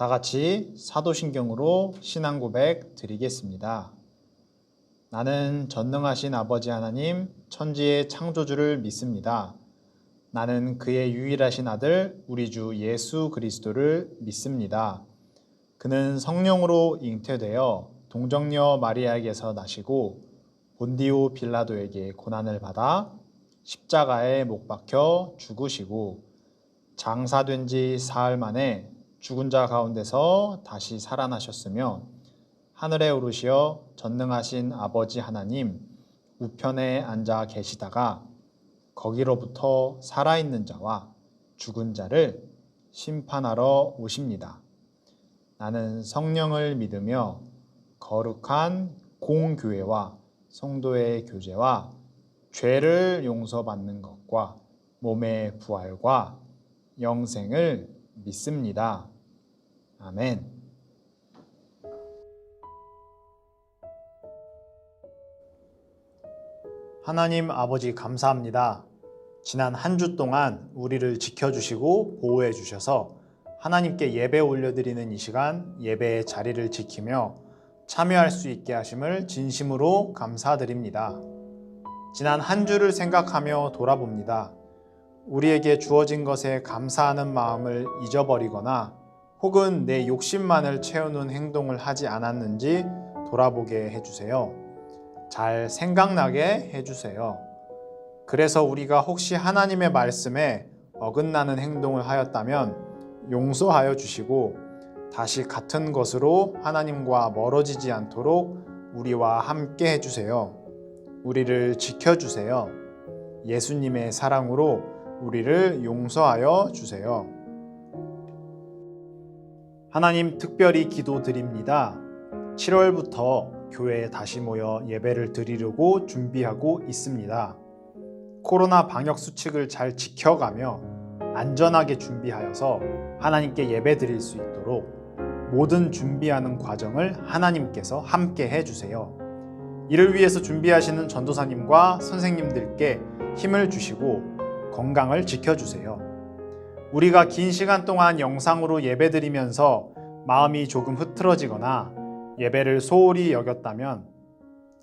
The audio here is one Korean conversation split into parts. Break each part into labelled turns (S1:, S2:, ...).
S1: 다 같이 사도신경으로 신앙 고백 드리겠습니다. 나는 전능하신 아버지 하나님, 천지의 창조주를 믿습니다. 나는 그의 유일하신 아들, 우리 주 예수 그리스도를 믿습니다. 그는 성령으로 잉태되어 동정녀 마리아에게서 나시고 본디오 빌라도에게 고난을 받아 십자가에 못 박혀 죽으시고 장사된 지 사흘 만에 죽은 자 가운데서 다시 살아나셨으며 하늘에 오르시어 전능하신 아버지 하나님 우편에 앉아 계시다가 거기로부터 살아있는 자와 죽은 자를 심판하러 오십니다. 나는 성령을 믿으며 거룩한 공교회와 성도의 교제와 죄를 용서받는 것과 몸의 부활과 영생을 믿습니다. 아멘. 하나님 아버지 감사합니다. 지난 한 주 동안 우리를 지켜주시고 보호해 주셔서 하나님께 예배 올려드리는 이 시간 예배의 자리를 지키며 참여할 수 있게 하심을 진심으로 감사드립니다. 지난 한 주를 생각하며 돌아봅니다. 우리에게 주어진 것에 감사하는 마음을 잊어버리거나 혹은 내 욕심만을 채우는 행동을 하지 않았는지 돌아보게 해주세요. 잘 생각나게 해주세요. 그래서 우리가 혹시 하나님의 말씀에 어긋나는 행동을 하였다면 용서하여 주시고 다시 같은 것으로 하나님과 멀어지지 않도록 우리와 함께 해주세요. 우리를 지켜주세요. 예수님의 사랑으로 우리를 용서하여 주세요. 하나님 특별히 기도드립니다. 7월부터 교회에 다시 모여 예배를 드리려고 준비하고 있습니다. 코로나 방역 수칙을 잘 지켜가며 안전하게 준비하여서 하나님께 예배 드릴 수 있도록 모든 준비하는 과정을 하나님께서 함께 해주세요. 이를 위해서 준비하시는 전도사님과 선생님들께 힘을 주시고 건강을 지켜주세요. 우리가 긴 시간 동안 영상으로 예배드리면서 마음이 조금 흐트러지거나 예배를 소홀히 여겼다면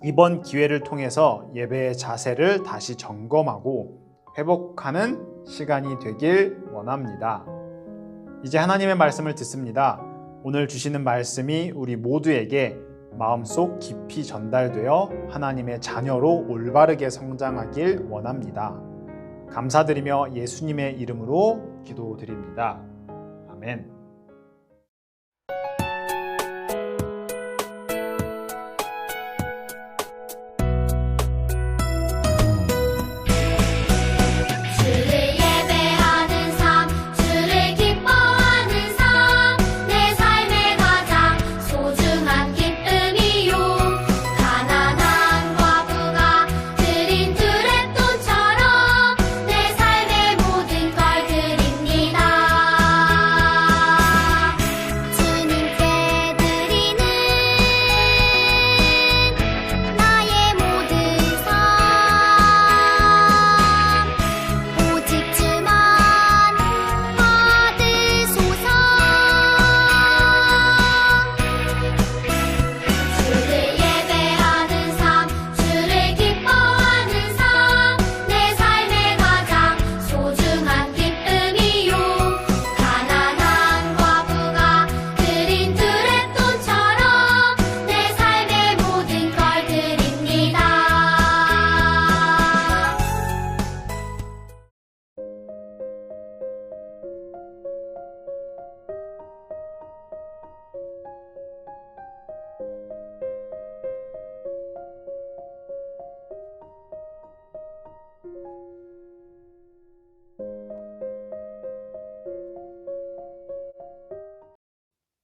S1: 이번 기회를 통해서 예배의 자세를 다시 점검하고 회복하는 시간이 되길 원합니다. 이제 하나님의 말씀을 듣습니다. 오늘 주시는 말씀이 우리 모두에게 마음속 깊이 전달되어 하나님의 자녀로 올바르게 성장하길 원합니다. 감사드리며 예수님의 이름으로 기도드립니다. 아멘.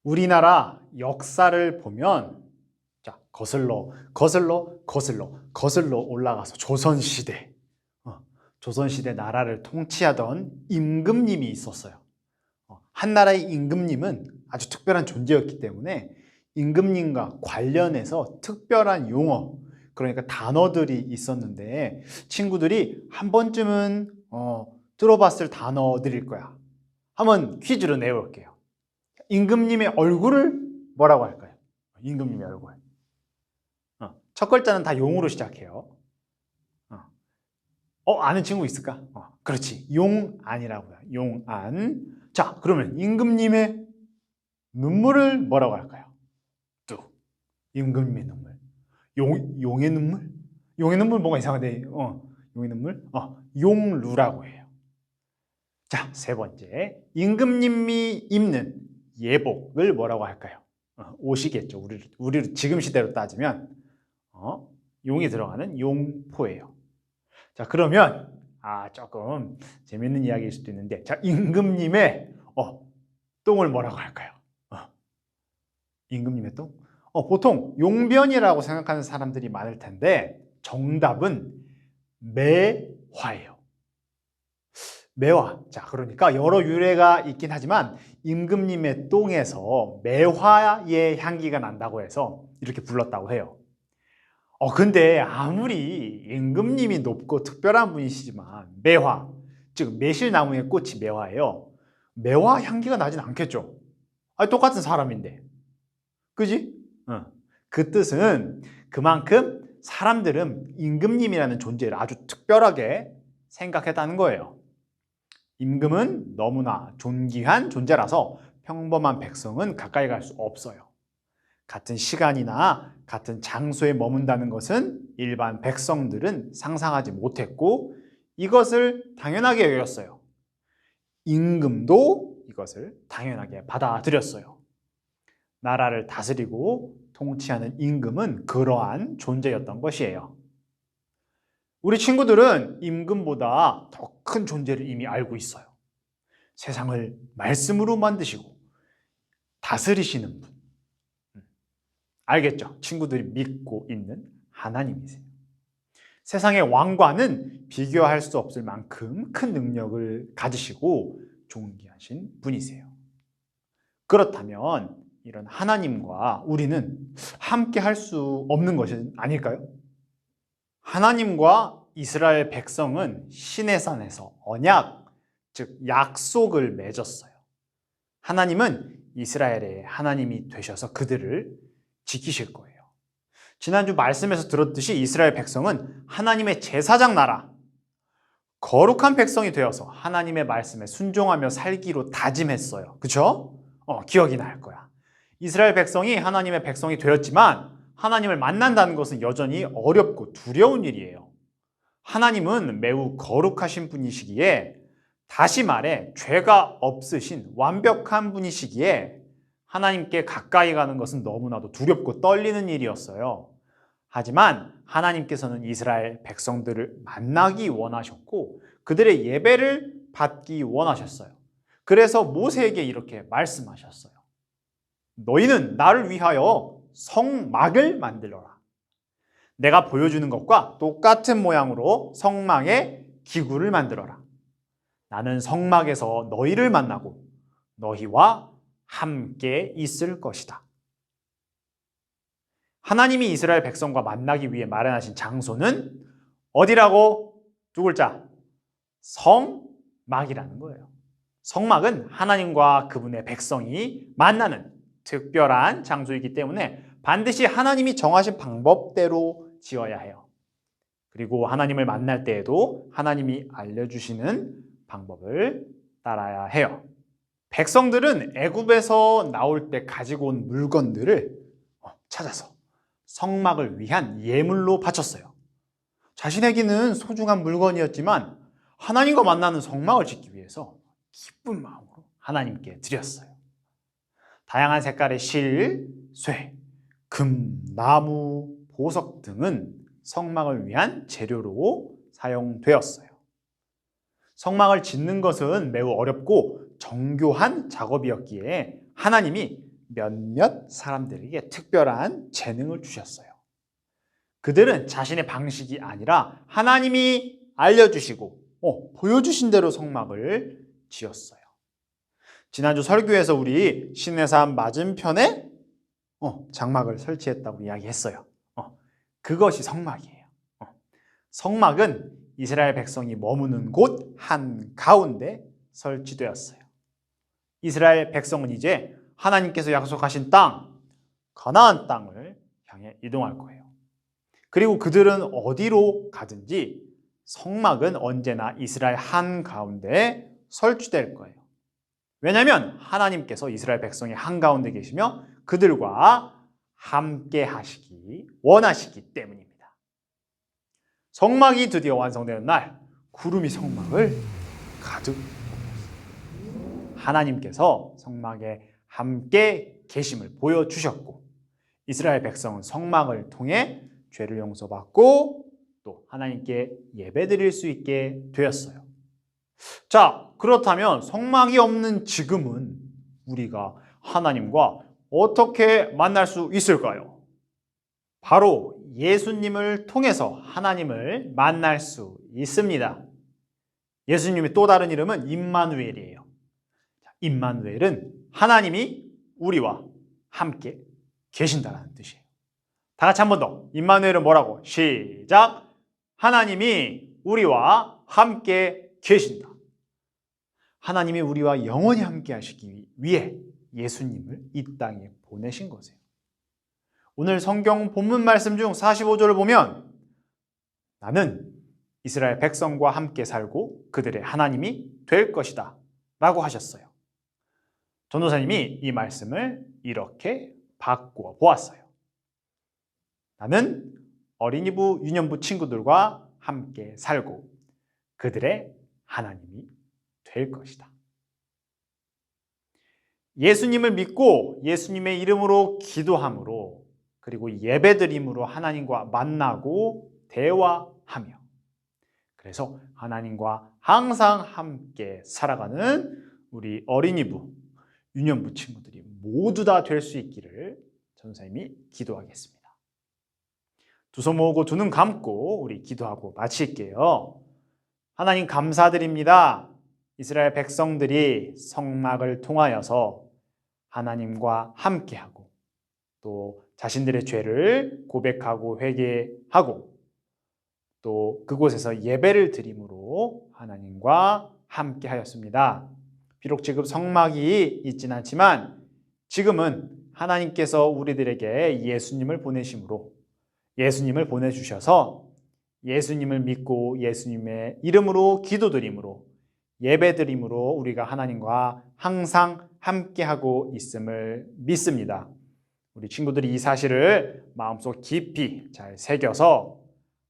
S1: 우리나라 역사를 보면 거슬러 올라가서 조선시대 나라를 통치하던 임금님이 있었어요. 한 나라의 임금님은 아주 특별한 존재였기 때문에 임금님과 관련해서 특별한 용어, 그러니까 단어들이 있었는데 친구들이 한 번쯤은 들어봤을 단어들일 거야. 한번 퀴즈로 내볼게요. 임금님의 얼굴을 뭐라고 할까요? 임금님의 얼굴. 첫 글자는 다 용으로 시작해요. 아는 친구 있을까? 그렇지. 용안이라고요. 용안. 자, 그러면 임금님의 눈물을 뭐라고 할까요? 뚝. 임금님의 눈물. 용의 눈물? 용의 눈물 뭐가 이상한데, 용의 눈물? 용루라고 해요. 자, 세 번째. 임금님이 입는 예복을 뭐라고 할까요? 옷이겠죠. 우리 지금 시대로 따지면, 용이 들어가는 용포예요. 자, 그러면, 조금 재밌는 이야기일 수도 있는데, 자, 임금님의, 똥을 뭐라고 할까요? 임금님의 똥? 보통 용변이라고 생각하는 사람들이 많을 텐데, 정답은 매화예요. 매화. 자, 그러니까 여러 유래가 있긴 하지만 임금님의 똥에서 매화의 향기가 난다고 해서 이렇게 불렀다고 해요. 근데 아무리 임금님이 높고 특별한 분이시지만 매화, 즉 매실나무의 꽃이 매화예요. 매화 향기가 나진 않겠죠. 똑같은 사람인데. 그지? 그 뜻은 그만큼 사람들은 임금님이라는 존재를 아주 특별하게 생각했다는 거예요. 임금은 너무나 존귀한 존재라서 평범한 백성은 가까이 갈 수 없어요. 같은 시간이나 같은 장소에 머문다는 것은 일반 백성들은 상상하지 못했고 이것을 당연하게 여겼어요. 임금도 이것을 당연하게 받아들였어요. 나라를 다스리고 통치하는 임금은 그러한 존재였던 것이에요. 우리 친구들은 임금보다 더 큰 존재를 이미 알고 있어요. 세상을 말씀으로 만드시고 다스리시는 분. 알겠죠? 친구들이 믿고 있는 하나님이세요. 세상의 왕과는 비교할 수 없을 만큼 큰 능력을 가지시고 존귀하신 분이세요. 그렇다면 이런 하나님과 우리는 함께 할 수 없는 것이 아닐까요? 하나님과 이스라엘 백성은 시내산에서 언약, 즉 약속을 맺었어요. 하나님은 이스라엘의 하나님이 되셔서 그들을 지키실 거예요. 지난주 말씀에서 들었듯이 이스라엘 백성은 하나님의 제사장 나라, 거룩한 백성이 되어서 하나님의 말씀에 순종하며 살기로 다짐했어요. 그렇죠? 기억이 날 거야. 이스라엘 백성이 하나님의 백성이 되었지만 하나님을 만난다는 것은 여전히 어렵고 두려운 일이에요. 하나님은 매우 거룩하신 분이시기에, 다시 말해 죄가 없으신 완벽한 분이시기에 하나님께 가까이 가는 것은 너무나도 두렵고 떨리는 일이었어요. 하지만 하나님께서는 이스라엘 백성들을 만나기 원하셨고 그들의 예배를 받기 원하셨어요. 그래서 모세에게 이렇게 말씀하셨어요. 너희는 나를 위하여 성막을 만들어라. 내가 보여주는 것과 똑같은 모양으로 성막의 기구를 만들어라. 나는 성막에서 너희를 만나고 너희와 함께 있을 것이다. 하나님이 이스라엘 백성과 만나기 위해 마련하신 장소는 어디라고? 두 글자. 성막이라는 거예요. 성막은 하나님과 그분의 백성이 만나는 특별한 장소이기 때문에 반드시 하나님이 정하신 방법대로 지어야 해요. 그리고 하나님을 만날 때에도 하나님이 알려주시는 방법을 따라야 해요. 백성들은 애굽에서 나올 때 가지고 온 물건들을 찾아서 성막을 위한 예물로 바쳤어요. 자신에게는 소중한 물건이었지만 하나님과 만나는 성막을 짓기 위해서 기쁜 마음으로 하나님께 드렸어요. 다양한 색깔의 실, 쇠, 금, 나무, 보석 등은 성막을 위한 재료로 사용되었어요. 성막을 짓는 것은 매우 어렵고 정교한 작업이었기에 하나님이 몇몇 사람들에게 특별한 재능을 주셨어요. 그들은 자신의 방식이 아니라 하나님이 알려주시고 보여주신 대로 성막을 지었어요. 지난주 설교에서 우리 시내산 맞은편에 장막을 설치했다고 이야기했어요. 그것이 성막이에요. 성막은 이스라엘 백성이 머무는 곳 한가운데 설치되었어요. 이스라엘 백성은 이제 하나님께서 약속하신 땅, 가나안 땅을 향해 이동할 거예요. 그리고 그들은 어디로 가든지 성막은 언제나 이스라엘 한가운데에 설치될 거예요. 왜냐하면 하나님께서 이스라엘 백성의 한가운데 계시며 그들과 함께 하시기 원하시기 때문입니다. 성막이 드디어 완성되는 날, 구름이 성막을 가득 하나님께서 성막에 함께 계심을 보여주셨고, 이스라엘 백성은 성막을 통해 죄를 용서받고 또 하나님께 예배드릴 수 있게 되었어요. 자, 그렇다면 성막이 없는 지금은 우리가 하나님과 어떻게 만날 수 있을까요? 바로 예수님을 통해서 하나님을 만날 수 있습니다. 예수님의 또 다른 이름은 임마누엘이에요. 임마누엘은 하나님이 우리와 함께 계신다는 뜻이에요. 다 같이 한 번 더. 임마누엘은 뭐라고? 시작! 하나님이 우리와 함께 계신다. 하나님이 우리와 영원히 함께 하시기 위해 예수님을 이 땅에 보내신 거세요. 오늘 성경 본문 말씀 중 45절을 보면 나는 이스라엘 백성과 함께 살고 그들의 하나님이 될 것이다 라고 하셨어요. 전도사님이 이 말씀을 이렇게 바꾸어 보았어요. 나는 어린이부, 유년부 친구들과 함께 살고 그들의 하나님이 될 것이다. 예수님을 믿고 예수님의 이름으로 기도함으로 그리고 예배드림으로 하나님과 만나고 대화하며 그래서 하나님과 항상 함께 살아가는 우리 어린이부, 유년부 친구들이 모두 다 될 수 있기를 전도사님이 기도하겠습니다. 두 손 모으고 두 눈 감고 우리 기도하고 마칠게요. 하나님 감사드립니다. 이스라엘 백성들이 성막을 통하여서 하나님과 함께하고 또 자신들의 죄를 고백하고 회개하고 또 그곳에서 예배를 드림으로 하나님과 함께하였습니다. 비록 지금 성막이 있진 않지만 지금은 하나님께서 우리들에게 예수님을 보내심으로 예수님을 보내주셔서 예수님을 믿고 예수님의 이름으로 기도드림으로 예배드림으로 우리가 하나님과 항상 함께하고 있음을 믿습니다. 우리 친구들이 이 사실을 마음속 깊이 잘 새겨서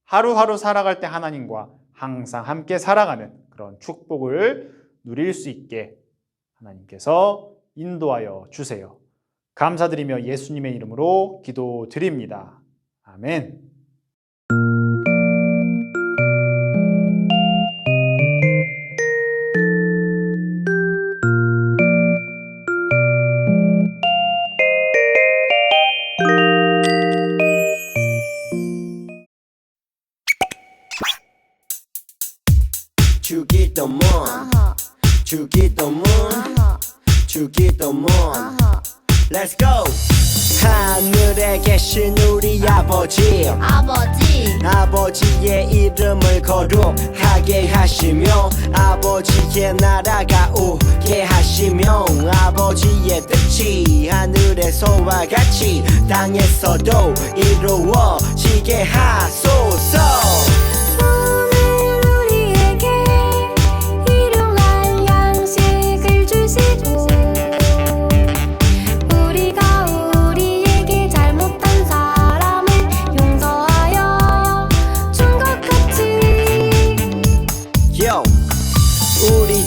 S1: 하루하루 살아갈 때 하나님과 항상 함께 살아가는 그런 축복을 누릴 수 있게 하나님께서 인도하여 주세요. 감사드리며 예수님의 이름으로 기도드립니다. 아멘.
S2: 주기도문 주기도문 주기도문 Let's go! 하늘에 계신 우리 아버지의 이름을 거룩하게 하시며 아버지의 나라가 오게 하시며 아버지의 뜻이 하늘에서와 같이 땅에서도 이루어지게 하소서.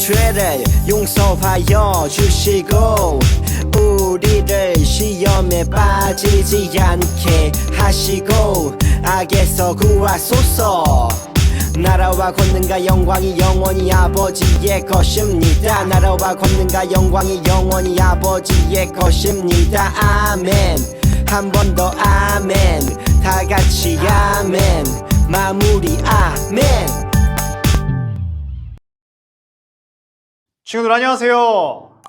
S2: 죄를 용서하여 주시고 우리를 시험에 빠지지 않게 하시고 악에서 구하소서. 나라와 권능과 영광이 영원히 아버지의 것입니다. 나라와 권능과 영광이 영원히 아버지의 것입니다. 아멘. 한 번 더 아멘. 다 같이 아멘. 마무리 아멘.
S1: 친구들 안녕하세요.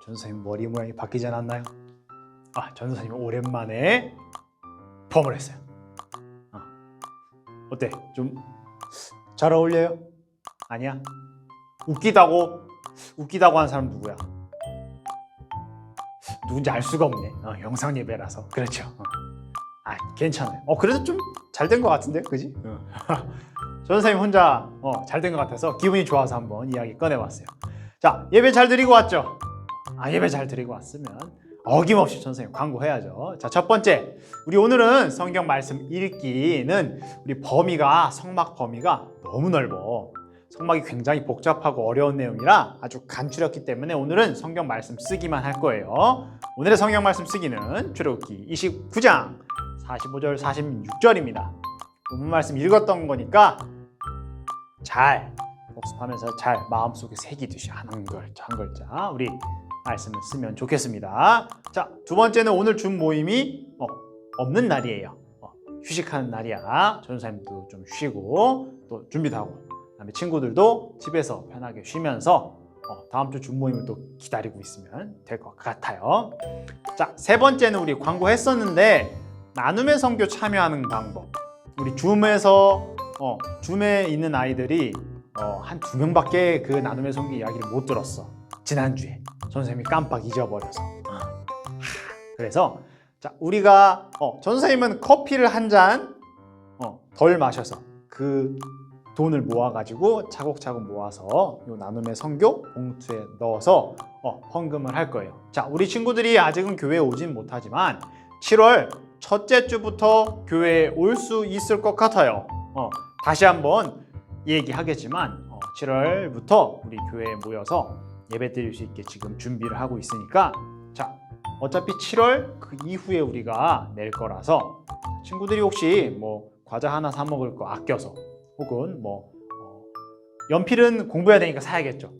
S1: 전도사님 머리 모양이 바뀌지 않았나요? 전도사님 오랜만에 펌을 했어요. 어때? 좀 잘 어울려요? 아니야? 웃기다고 하는 사람 누구야? 누군지 알 수가 없네. 영상 예배라서. 그렇죠. 괜찮아요. 그래도 좀 잘 된 것 같은데, 그지? 전사님 혼자 잘 된 것 같아서 기분이 좋아서 한번 이야기 꺼내봤어요. 자, 예배 잘 드리고 왔죠? 예배 잘 드리고 왔으면 어김없이 전사님 광고해야죠. 자, 첫 번째, 우리 오늘은 성경 말씀 읽기는 우리 성막 범위가 너무 넓어. 성막이 굉장히 복잡하고 어려운 내용이라 아주 간추렸기 때문에 오늘은 성경 말씀 쓰기만 할 거예요. 오늘의 성경 말씀 쓰기는 출애굽기 29장 45절 46절입니다. 본문 말씀 읽었던 거니까 잘 복습하면서 잘 마음속에 새기듯이 한 글자 한 글자 우리 말씀을 쓰면 좋겠습니다. 자, 두 번째는 오늘 준 모임이 없는 날이에요. 휴식하는 날이야. 전사님도 좀 쉬고 또 준비도 하고 그다음에 친구들도 집에서 편하게 쉬면서 다음 주 준 모임을 또 기다리고 있으면 될 것 같아요. 자, 세 번째는 우리 광고했었는데 나눔의 선교 참여하는 방법. 우리 줌에 있는 아이들이 한 2명밖에 그 나눔의 선교 이야기를 못 들었어. 지난주에 전선생님이 깜빡 잊어버려서. 그래서 자, 우리가 전선생님은 커피를 한 잔 덜 마셔서 그 돈을 모아가지고 차곡차곡 모아서 이 나눔의 선교 봉투에 넣어서 헌금을 할 거예요. 자, 우리 친구들이 아직은 교회에 오진 못하지만 7월 첫째 주부터 교회에 올 수 있을 것 같아요. 다시 한번 얘기하겠지만 7월부터 우리 교회에 모여서 예배 드릴 수 있게 지금 준비를 하고 있으니까 자, 어차피 7월 그 이후에 우리가 낼 거라서 친구들이 혹시 뭐 과자 하나 사 먹을 거 아껴서 혹은 연필은 공부해야 되니까 사야겠죠.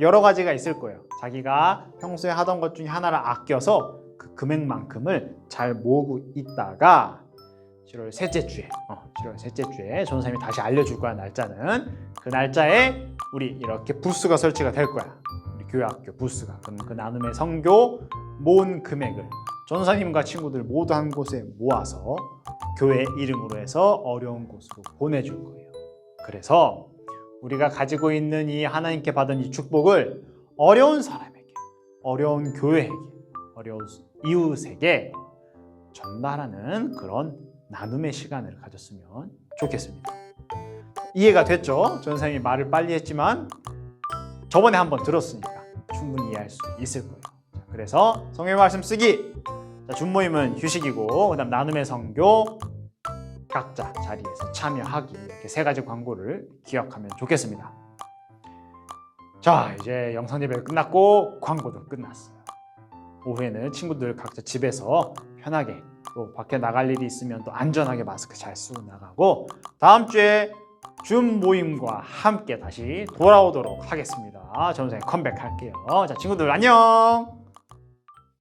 S1: 여러 가지가 있을 거예요. 자기가 평소에 하던 것 중에 하나를 아껴서 그 금액만큼을 잘 모으고 있다가 7월 셋째 주에 전선생님이 다시 알려줄 거야. 날짜는 그 날짜에 우리 이렇게 부스가 설치가 될 거야. 우리 교회 학교 부스가. 그럼 그 나눔의 선교 모은 금액을 전사님과 친구들 모두 한 곳에 모아서 교회 이름으로 해서 어려운 곳으로 보내줄 거예요. 그래서 우리가 가지고 있는 이 하나님께 받은 이 축복을 어려운 사람에게, 어려운 교회에게, 어려운 이웃에게 전달하는 그런 나눔의 시간을 가졌으면 좋겠습니다. 이해가 됐죠? 전사님이 말을 빨리 했지만 저번에 한번 들었으니까 충분히 이해할 수 있을 거예요. 그래서 성경 말씀 쓰기, 준모임은 휴식이고 그다음 나눔의 선교 각자 자리에서 참여하기, 이렇게 세 가지 광고를 기억하면 좋겠습니다. 자, 이제 영상 예배가 끝났고 광고도 끝났어요. 오후에는 친구들 각자 집에서 편하게 또 밖에 나갈 일이 있으면 또 안전하게 마스크 잘 쓰고 나가고 다음 주에 줌 모임과 함께 다시 돌아오도록 하겠습니다. 전선생님 컴백할게요. 자, 친구들 안녕.